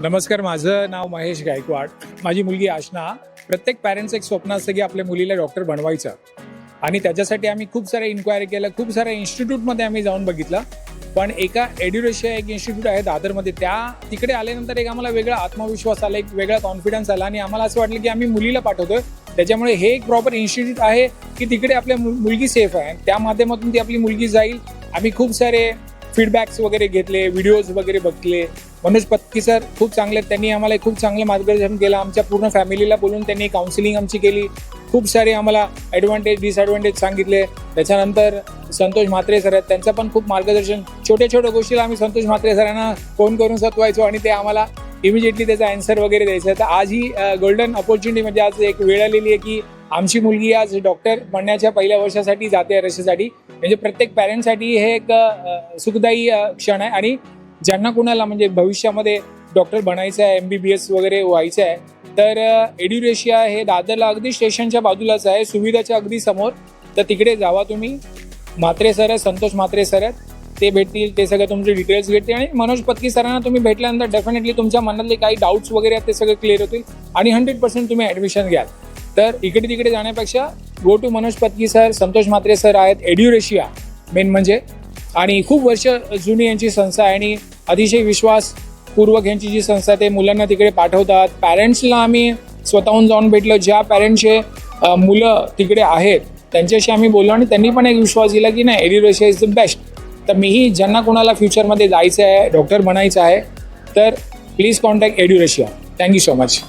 नमस्कार, माझं नाव महेश गायकवाड. माझी मुलगी आशना. प्रत्येक पॅरेंट्सचं एक स्वप्न असतं की आपल्या मुलीला डॉक्टर बनवायचं, आणि त्याच्यासाठी आम्ही खूप साऱ्या इन्क्वायरी केलं, खूप साऱ्या इन्स्टिट्यूटमध्ये आम्ही जाऊन बघितलं. पण एका एड्युरेशिया एक इन्स्टिट्यूट आहे दादरमध्ये, तिकडे आल्यानंतर एक आम्हाला वेगळा आत्मविश्वास आला, एक वेगळा कॉन्फिडन्स आला, आणि आम्हाला असं वाटलं की आम्ही मुलीला पाठवतोय. त्याच्यामुळे हे एक प्रॉपर इन्स्टिट्यूट आहे की तिकडे आपल्या मुलगी सेफ आहे, त्या माध्यमातून ती आपली मुलगी जाईल. आम्ही खूप सारे फीडबॅक्स वगैरे घेतले, व्हिडिओज वगैरे बघले. मनोज पत्की सर खूप चांगले, त्यांनी आम्हाला खूप चांगलं मार्गदर्शन केलं. आमच्या पूर्ण फॅमिलीला बोलून त्यांनी काउन्सिलिंग आमची केली. खूप सारे आम्हाला ॲडव्हान्टेज डिसॲडव्हान्टेज सांगितले. त्याच्यानंतर संतोष म्हात्रे सर आहेत, त्यांचं पण खूप मार्गदर्शन. छोट्या छोट्या गोष्टीला आम्ही संतोष म्हात्रे सरांना फोन करून सत्वायचो आणि ते आम्हाला इमिजिएटली त्याचा आन्सर वगैरे द्यायचं. तर आज ही गोल्डन अपॉर्च्युनिटी, म्हणजे आज एक वेळ आलेली आहे की आमची मुलगी आज डॉक्टर बनण्याच्या पहिल्या वर्षासाठी जाते आहे रशेसाठी. म्हणजे प्रत्येक पॅरेंटसाठी हे एक सुखदायी क्षण आहे. आणि ज्यांना कुणाला म्हणजे भविष्यामध्ये डॉक्टर बनायचं आहे, MBBS वगैरे व्हायचं आहे, तर एड्युरेशिया हे दादरला अगदी स्टेशनच्या बाजूलाच आहे, सुविधाच्या अगदी समोर. तर तिकडे जावा तुम्ही. म्हात्रे सर आहेत, संतोष म्हात्रे सर आहेत, ते भेटतील, ते सगळं तुमचे डिटेल्स घेतील. आणि मनोज पत्की सरांना तुम्ही भेटल्यानंतर डेफिनेटली तुमच्या मनातले काही डाऊट्स वगैरे आहेत ते सगळे क्लिअर होतील आणि 100% तुम्ही ॲडमिशन घ्याल. तर इकडे तिकडे जाण्यापेक्षा go to Manoj Patki sir, Santosh Mhatre sir आहेत, एड्युरेशिया मेन म्हणजे. आणि खूप वर्ष जुनी यांची संस्था आहे आणि अतिशय विश्वासपूर्वक यांची जी संस्था ते मुलांना तिकडे पाठवतात. पॅरेंट्सला आम्ही स्वतःहून जाऊन भेटलो, ज्या पॅरेंट्सचे मुलं तिकडे आहेत त्यांच्याशी आम्ही बोललो आणि त्यांनी पण एक विश्वास दिला की नाही, एड्युरेशिया इज द बेस्ट. तर मीही ज्यांना कोणाला फ्युचरमध्ये जायचं आहे, डॉक्टर बनायचं आहे, तर प्लीज कॉन्टॅक्ट एड्युरेशिया. Thank you so much.